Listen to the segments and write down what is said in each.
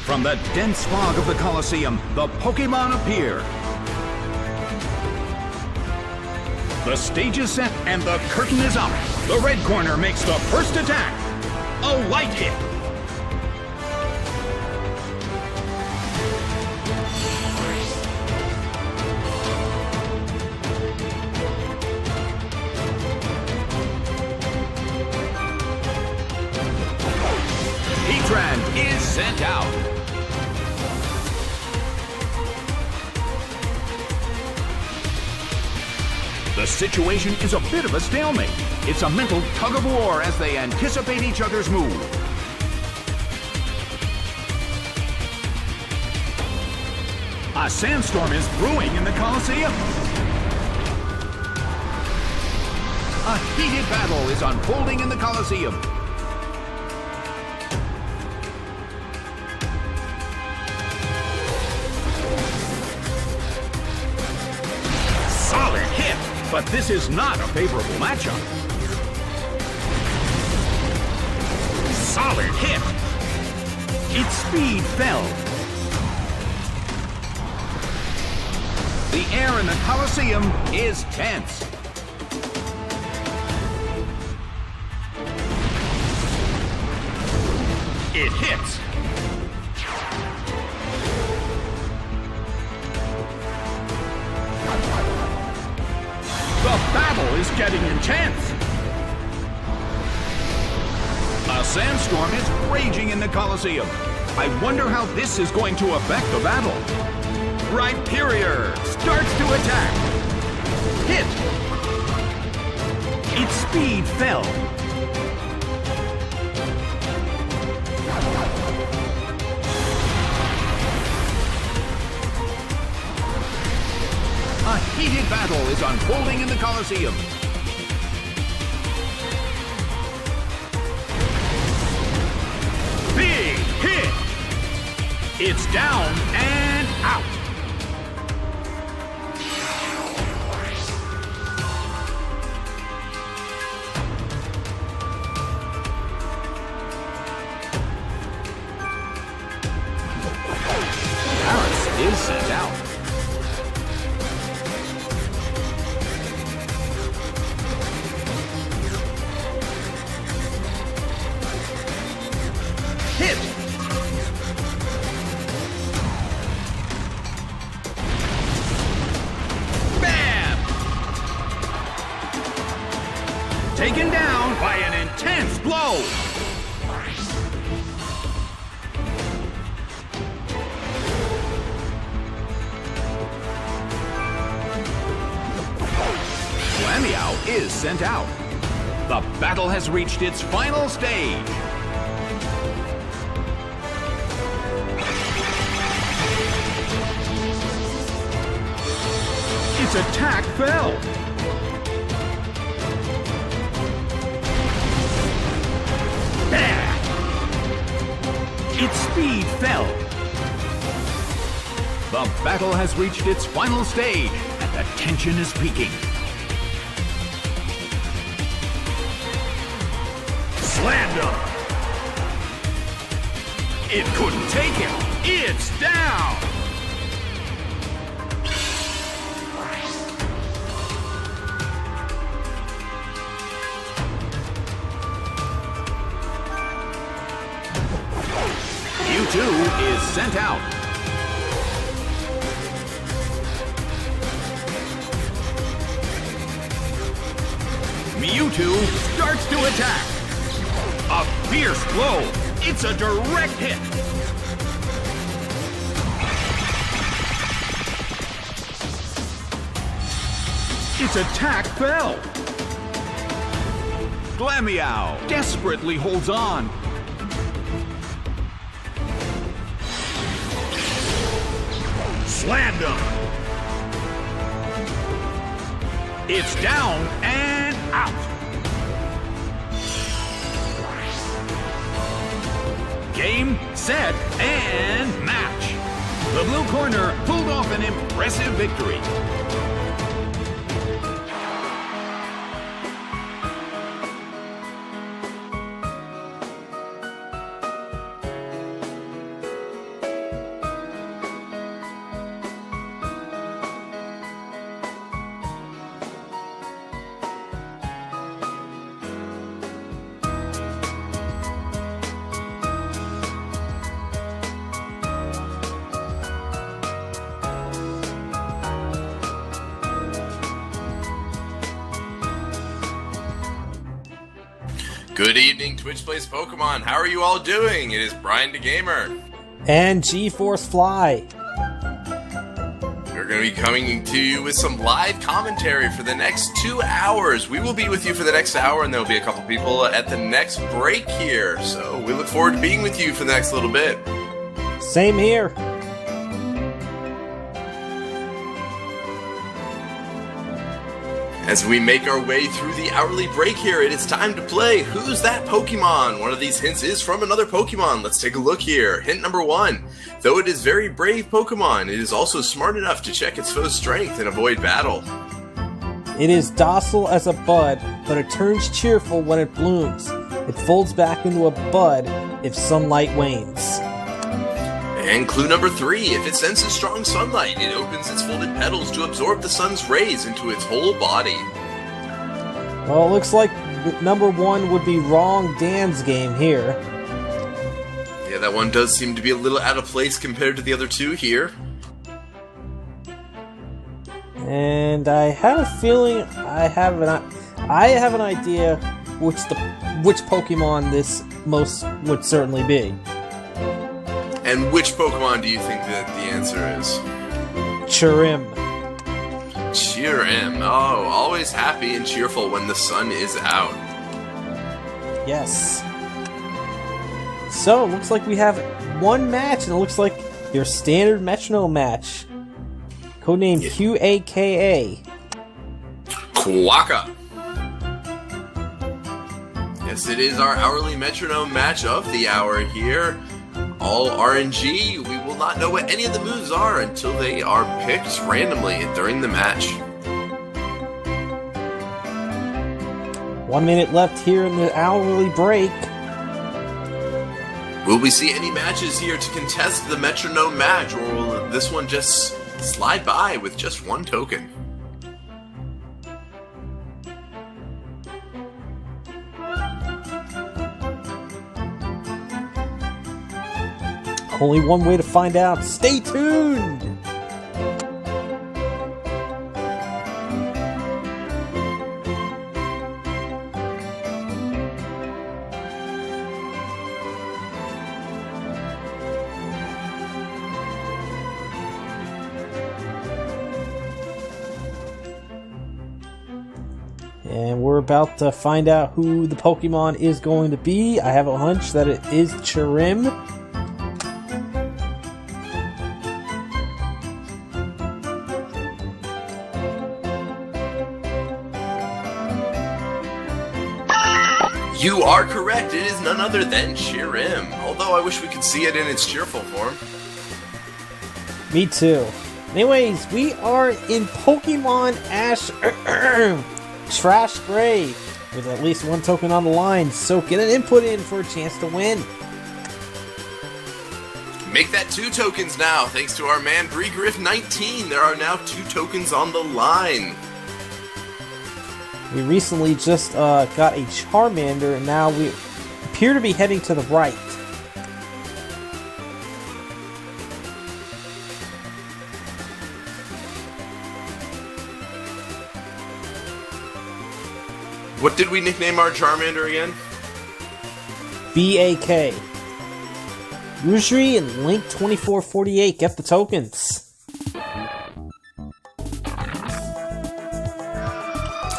From the dense fog of the Colosseum, the Pokémon appear. The stage is set and the curtain is up. The red corner makes the first attack. A light hit. Heatran is sent out. The situation is a bit of a stalemate. It's a mental tug-of-war as they anticipate each other's move. A sandstorm is brewing in the Colosseum. A heated battle is unfolding in the Colosseum. Solid hit, but this is not a favorable matchup. Solid hit. Its speed fell. The air in the Colosseum is tense. It hits. The battle is getting intense. A sandstorm is raging in the Colosseum. I wonder how this is going to affect the battle. Rhyperior starts to attack. Hit. Its speed fell. A heated battle is unfolding in the Coliseum. Big hit! It's down and out. Is sent out. Hit! Bam! Taken down by an intense blow. Glameow is sent out. The battle has reached its final stage. Its attack fell. Its speed fell. The battle has reached its final stage, and the tension is peaking. Slammed him. It couldn't take him. It's down. Mewtwo is sent out. Mewtwo starts to attack. A fierce blow. It's a direct hit. Its attack fell. Glameow desperately holds on. Slammed him. It's down and out. Game, set, and match. The blue corner pulled off an impressive victory. Good evening, Twitch Plays Pokemon. How are you all doing? It is Brian the Gamer. And G-Force Fly. We're going to be coming to you with some live commentary for the next 2 hours. We will be with you for the next hour, and there will be a couple people at the next break here. So we look forward to being with you for the next little bit. Same here. As we make our way through the hourly break here, it is time to play Who's That Pokemon? One of these hints is from another Pokemon. Let's take a look here. Hint number 1. Though it is very brave Pokemon, it is also smart enough to check its foe's strength and avoid battle. It is docile as a bud, but it turns cheerful when it blooms. It folds back into a bud if sunlight wanes. And clue number 3, if it senses strong sunlight, it opens its folded petals to absorb the sun's rays into its whole body. Well, it looks like number 1 would be wrong Dan's game here. Yeah, that one does seem to be a little out of place compared to the other two here. And I have a feeling I have an idea which Pokemon this most would certainly be. And which Pokemon do you think that the answer is? Cherim. Cheer-M. Oh, always happy and cheerful when the sun is out. Yes. So, it looks like we have one match, and it looks like your standard Metronome match. Codename QAKA. Quokka. Yes, it is our hourly metronome match of the hour here. All RNG. We will not know what any of the moves are until they are picked randomly during the match. 1 minute left here in the hourly break. Will we see any matches here to contest the metronome match, or will this one just slide by with just one token? Only one way to find out. Stay tuned! And we're about to find out who the Pokemon is going to be. I have a hunch that it is Chirim. You are correct, it is none other than Chirim, although I wish we could see it in its cheerful form. Me too. Anyways, we are in Pokemon Ash Trash Gray with at least one token on the line, so get an input in for a chance to win. Make that 2 tokens now, thanks to our man Briegriff19. There are now 2 tokens on the line. We recently just got a Charmander, and now we appear to be heading to the right. What did we nickname our Charmander again? BAK. Usury and Link2448, get the tokens.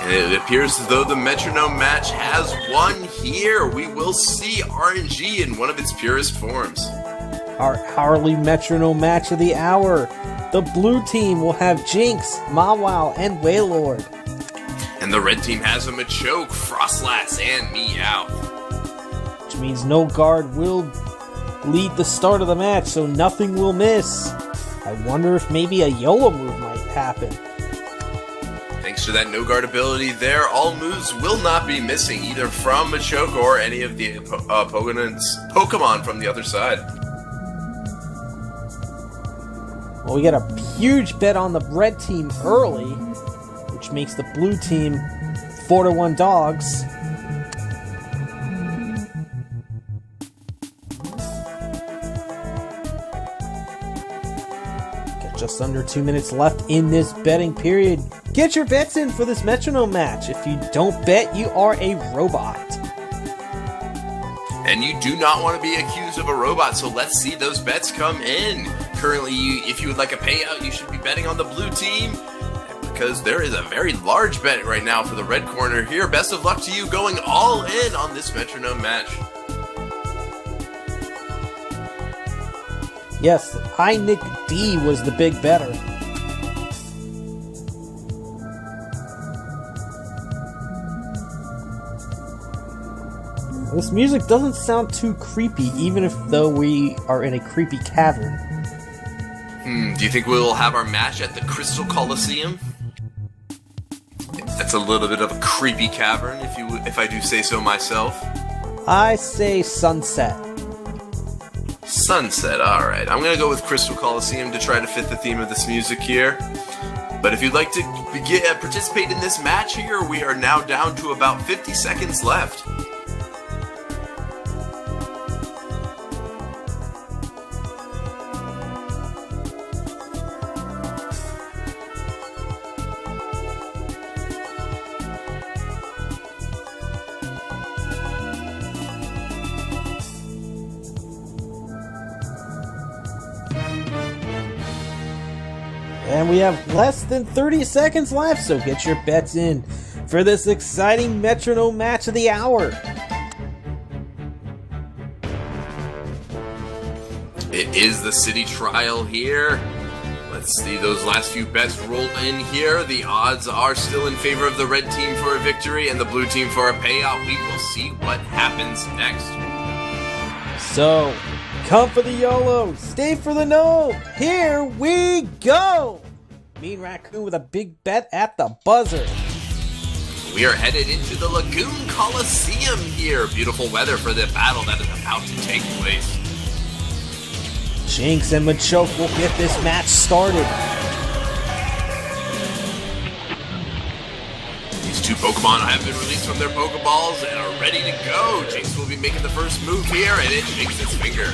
And it appears as though the metronome match has won here. We will see RNG in one of its purest forms. Our hourly metronome match of the hour. The blue team will have Jynx, Mawile, and Wailord. And the red team has a Machoke, Froslass, and Meowth. Which means no guard will lead the start of the match, so nothing will miss. I wonder if maybe a YOLO move might happen. Thanks to that no guard ability there, all moves will not be missing, either from Machoke or any of the Pokemon from the other side. Well, we got a huge bet on the red team early, which makes the blue team 4-1 dogs. Got just under 2 minutes left in this betting period. Get your bets in for this metronome match. If you don't bet, you are a robot. And you do not want to be accused of a robot, so let's see those bets come in. Currently, if you would like a payout, you should be betting on the blue team, because there is a very large bet right now for the red corner here. Best of luck to you going all in on this metronome match. Yes, High Nick D was the big better. This music doesn't sound too creepy, even if though we are in a creepy cavern. Do you think we'll have our match at the Crystal Coliseum? That's a little bit of a creepy cavern, if I do say so myself. I say sunset. Sunset, alright. I'm gonna go with Crystal Coliseum to try to fit the theme of this music here. But if you'd like to participate in this match here, we are now down to about 50 seconds left. And we have less than 30 seconds left, so get your bets in for this exciting metronome match of the hour. It is the city trial here. Let's Let's see those last few bets roll in here. The odds are still in favor of the red team for a victory and the blue team for a payout. We will see what happens next. So, come for the YOLO, stay for the no. Here we go. Mean Raccoon with a big bet at the buzzer. We are headed into the Lagoon Coliseum here. Beautiful weather for the battle that is about to take place. Jynx and Machoke will get this match started. These two Pokemon have been released from their Pokeballs and are ready to go. Jynx will be making the first move here, and it shakes its finger.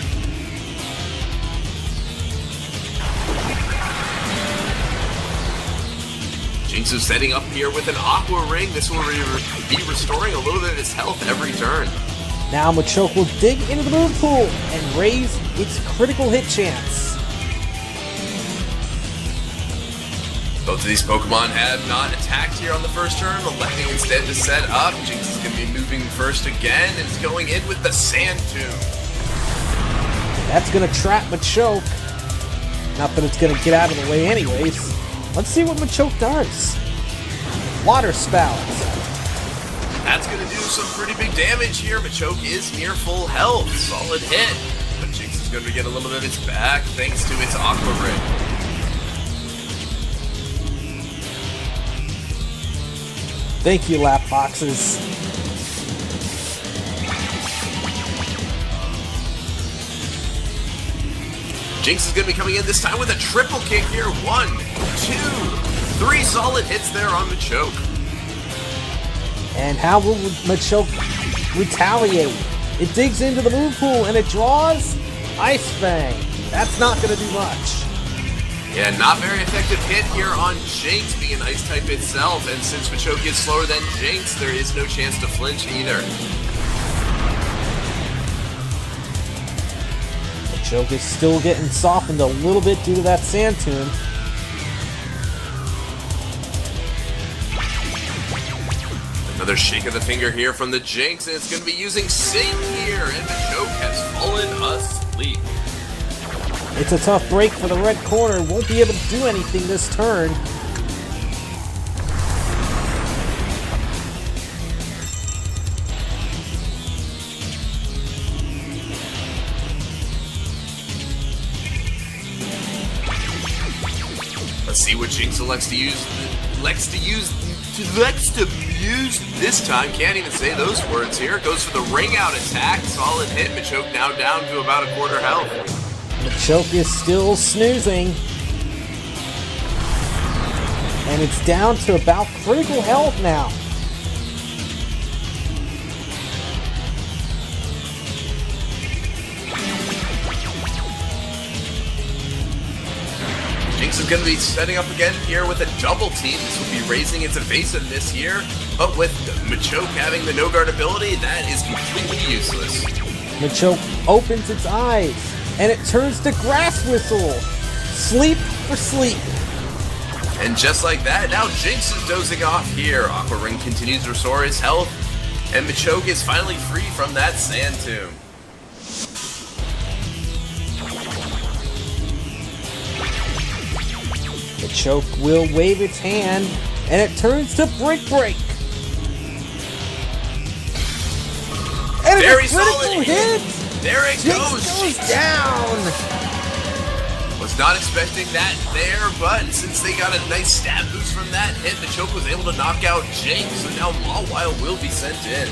Jynx is setting up here with an Aqua Ring. This will be restoring a little bit of its health every turn. Now Machoke will dig into the moon pool and raise its critical hit chance. Both of these Pokemon have not attacked here on the first turn, electing instead to set up. Jynx is going to be moving first again and is going in with the Sand Tomb. That's going to trap Machoke. Not that it's going to get out of the way anyways. Let's see what Machoke does. Water Spout. That's going to do some pretty big damage here. Machoke is near full health. Solid hit. But Jynx is going to get a little bit of its back thanks to its Aqua Ring. Thank you, lap boxes. Jynx is going to be coming in this time with a triple kick here. 1, 2, 3 solid hits there on Machoke. And how will Machoke retaliate? It digs into the moon pool and it draws Ice Fang. That's not going to do much. Yeah, not very effective hit here on Jynx, being an Ice type itself. And since Machoke is slower than Jynx, there is no chance to flinch either. Machoke is still getting softened a little bit due to that Sand Tomb. Another shake of the finger here from the Jynx, and it's going to be using Sing here, and Machoke has fallen asleep. It's a tough break for the red corner. Won't be able to do anything this turn. Let's see what Jynx elects to use this time. Can't even say those words here. Goes for the ring out attack. Solid hit. Machoke now down to about a quarter health. Machoke is still snoozing. And it's down to about critical health now. Jynx is going to be setting up again here with a double team. This will be raising its evasiveness here, but with Machoke having the no guard ability, that is completely useless. Machoke opens its eyes, and it turns to Grass Whistle. Sleep for sleep. And just like that, now Jynx is dozing off here. Aqua Ring continues to restore his health, and Machoke is finally free from that Sand Tomb. Machoke will wave its hand, and it turns to Brick Break. And Very it's a critical solid hit. There it Jynx goes. down. Was not expecting that there, but since they got a nice stab boost from that hit, Machoke was able to knock out Jynx, so now Mawile will be sent in.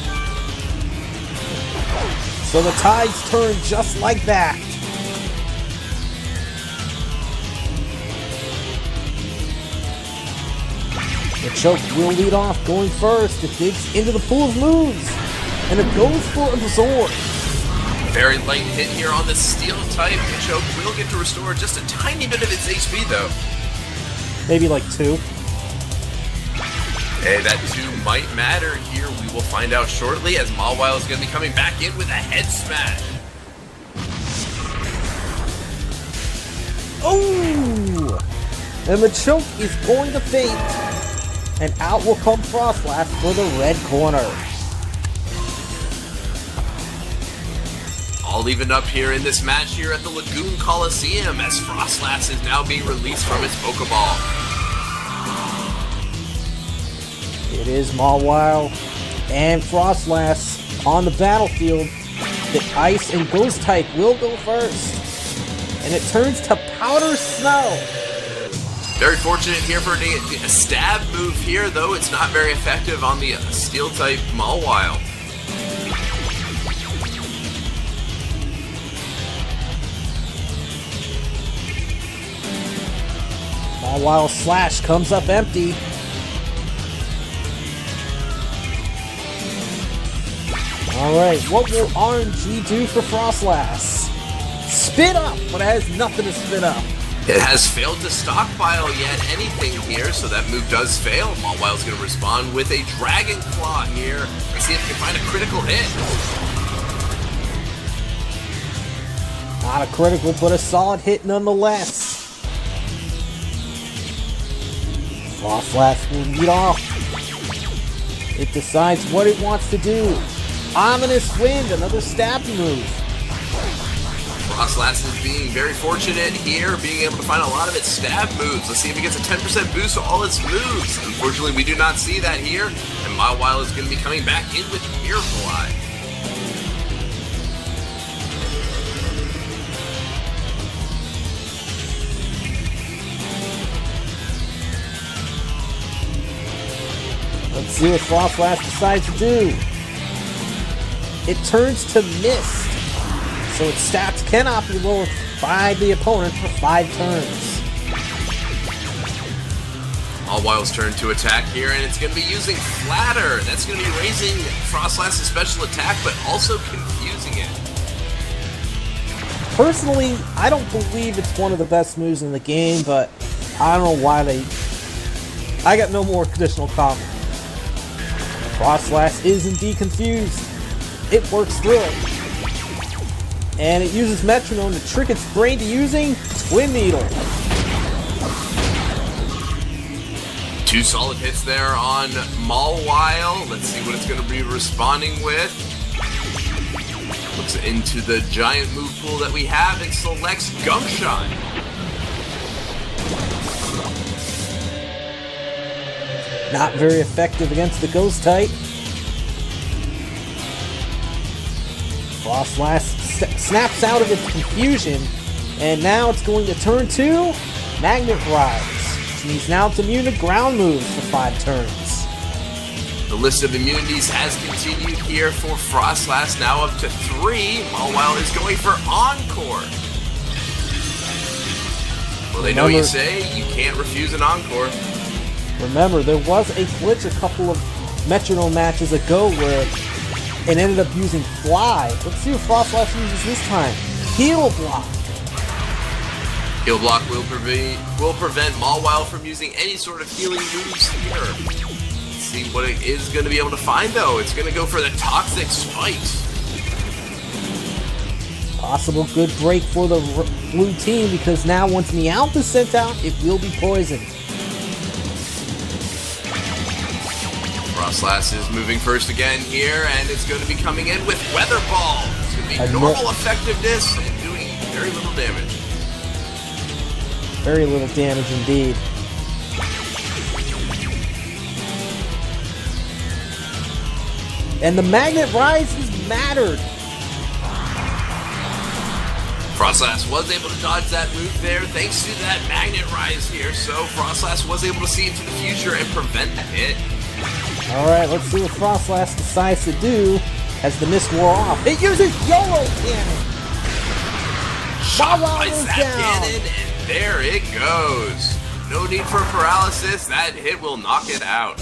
So the tides turn just like that. Machoke will lead off, going first. It digs into the pool of moves, and it goes for Absorb. Very light hit here on the Steel type. Machoke will get to restore just a tiny bit of its HP, though. Maybe like 2. Hey, that 2 might matter here. We will find out shortly, as Mawile is going to be coming back in with a head smash. Oh! And Machoke is going to faint. And out will come Froslass for the red corner. all evened up here in this match here at the Lagoon Coliseum as Froslass is now being released from its Pokeball. It is Mawile and Froslass on the battlefield. The Ice and Ghost type will go first. And it turns to Powder Snow. Very fortunate here for a stab move here, though it's not very effective on the Steel type Mawile. Mawile Slash comes up empty. Alright, what will RNG do for Froslass? Spit up, but it has nothing to spit up. It has failed to stockpile yet anything here, so that move does fail. Mawile's going to respond with a Dragon Claw here. Let's see if we can find a critical hit. Not a critical, but a solid hit nonetheless. Froslass will lead off. It decides what it wants to do. Ominous Wind, another stab move. Froslass is being very fortunate here, being able to find a lot of its stab moves. Let's see if it gets a 10% boost to all its moves. Unfortunately, we do not see that here, and Mawile is going to be coming back in with Miracle Eye. Let's see what Froslass decides to do. It turns to Mist, so its stats cannot be lowered by the opponent for 5 turns. Mawile's turn to attack here, and it's going to be using Flatter. That's going to be raising Froslass' special attack, but also confusing it. Personally, I don't believe it's one of the best moves in the game, but I don't know why they... I got no more additional comment. Froslass is indeed confused. It works through it. And it uses Metronome to trick its brain to using Twin Needle. 2 solid hits there on Mawile. Let's see what it's going to be responding with. Looks into the giant move pool that we have and selects Gum Shot. Not very effective against the Ghost type. Froslass snaps out of its confusion, and now it's going to turn to Magnet Rise. He's now immune to ground moves for 5 turns. The list of immunities has continued here for Froslass, now up to 3. Mawile is going for Encore. Well, they know you say you can't refuse an Encore. Remember, there was a glitch a couple of Metronome matches ago where it ended up using Fly. Let's see what Froslass uses this time. Heal Block. Heal Block will prevent Mawile from using any sort of healing moves here. Let's see what it is going to be able to find, though. It's going to go for the Toxic Spike. Possible good break for the blue team, because now once Meowth is sent out, it will be poisoned. Froslass is moving first again here, and it's going to be coming in with Weather Ball. It's going to be normal effectiveness and doing very little damage. Very little damage indeed. And the Magnet Rise has mattered. Froslass was able to dodge that move there thanks to that Magnet Rise here, so Froslass was able to see into the future and prevent that hit. Alright, let's see what Froslass decides to do as the mist wore off. It uses YOLO Cannon! Shot by that cannon, and there it goes. No need for paralysis, that hit will knock it out.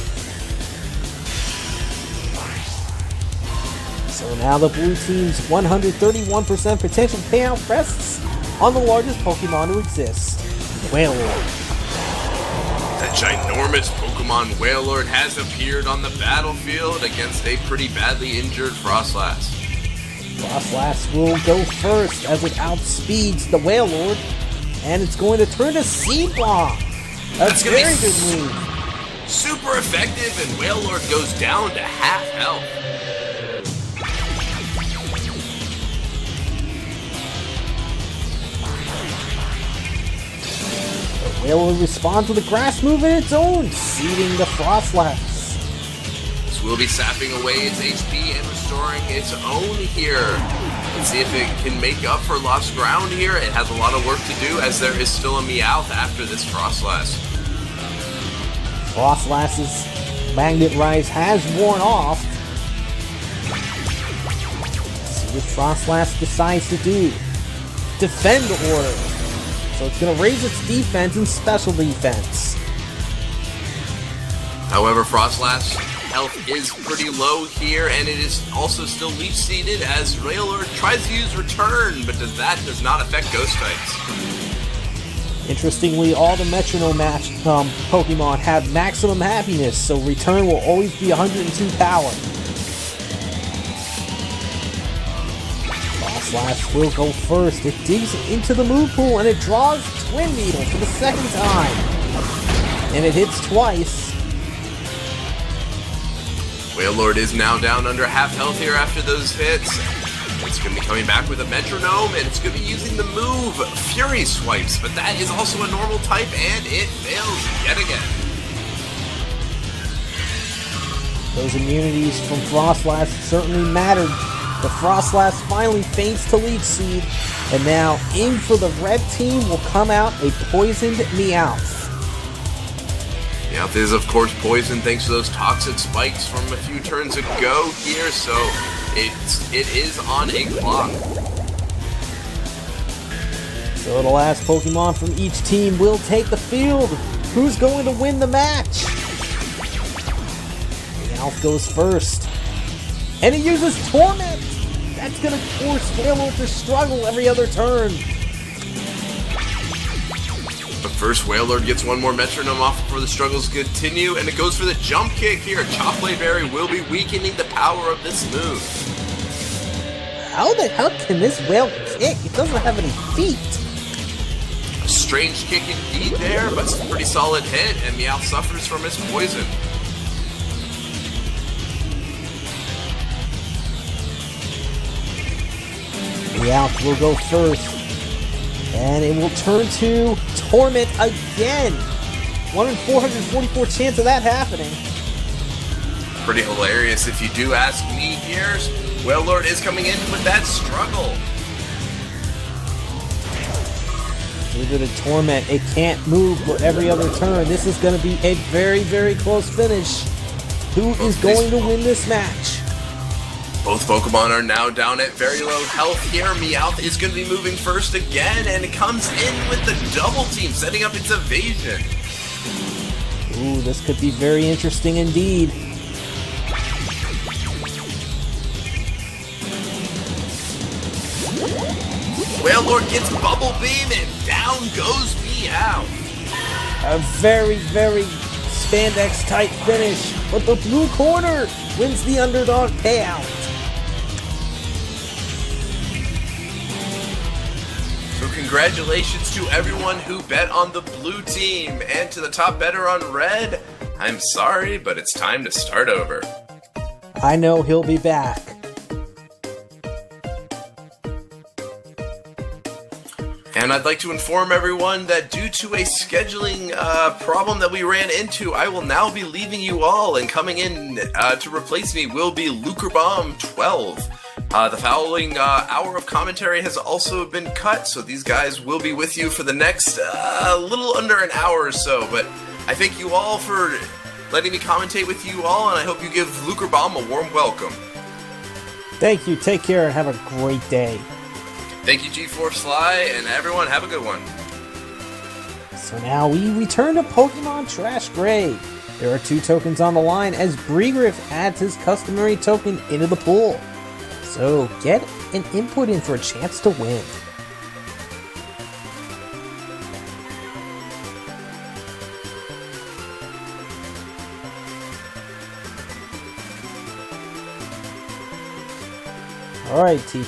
So now the blue team's 131% potential payout rests on the largest Pokemon to exist, Wailord. That ginormous Pokemon Wailord has appeared on the battlefield against a pretty badly injured Froslass. Froslass will go first as it outspeeds the Wailord, and it's going to turn to Seed Bomb. That's a very good move. Super effective, and Wailord goes down to half health. Wailord responds with a grass move in its own, seeding the Froslass. This will be sapping away its HP and restoring its own here. Let's see if it can make up for lost ground here. It has a lot of work to do as there is still a Meowth after this Froslass. Froslass's Magnet Rise has worn off. Let's see what Froslass decides to do. Defend the order. So it's going to raise its defense and special defense. However, Froslass health is pretty low here, and it is also still leech seeded as Wailord tries to use Return, but does not affect ghost types. Interestingly, all the Metronome Pokemon have maximum happiness, so Return will always be 102 power. Froslass will go first. It digs into the move pool and it draws Twin Needle for the second time. And it hits twice. Wailord is now down under half health here after those hits. It's going to be coming back with a Metronome, and it's going to be using the move Fury Swipes, but that is also a normal type, and it fails yet again. Those immunities from Froslass certainly mattered. The Froslass finally feints to Leech Seed, and now in for the red team will come out a poisoned Meowth. Meowth is, of course, poisoned thanks to those toxic spikes from a few turns ago here, so it is on a clock. So the last Pokemon from each team will take the field. Who's going to win the match? Meowth goes first. And he uses Torment! That's going to force Wailord to struggle every other turn. But first, Wailord gets one more Metronome off before the struggles continue, and it goes for the jump kick here. Chocolate Berry will be weakening the power of this move. How the hell can this Wailord kick? It doesn't have any feet. A strange kick indeed there, but it's a pretty solid hit, and Meowth suffers from his poison. Meowth will go first. And it will turn to Torment again. 1 in 444 chance of that happening. Pretty hilarious if you do ask me here. Wailord is coming in with that struggle. Due to Torment, it can't move for every other turn. This is going to be a very, very close finish. Who is going to win this match? Both Pokemon are now down at very low health here. Meowth is going to be moving first again, and it comes in with the double team, setting up its evasion. Ooh, this could be very interesting indeed. Wailord gets Bubble Beam, and down goes Meowth. A very, very spandex-type finish, but the blue corner wins the underdog payout. So congratulations to everyone who bet on the blue team, and to the top bettor on red. I'm sorry, but it's time to start over. I know he'll be back. And I'd like to inform everyone that due to a scheduling problem that we ran into, I will now be leaving you all, and coming in to replace me will be Lukerbomb12. The following hour of commentary has also been cut, so these guys will be with you for the next little under an hour or so. But I thank you all for letting me commentate with you all, and I hope you give Lukerbomb a warm welcome. Thank you, take care, and have a great day. Thank you, G4 Sly, and everyone have a good one. So now we return to Pokemon Trash Gray. There are 2 tokens on the line as Briegriff adds his customary token into the pool. So get an input in for a chance to win. Alright, TP.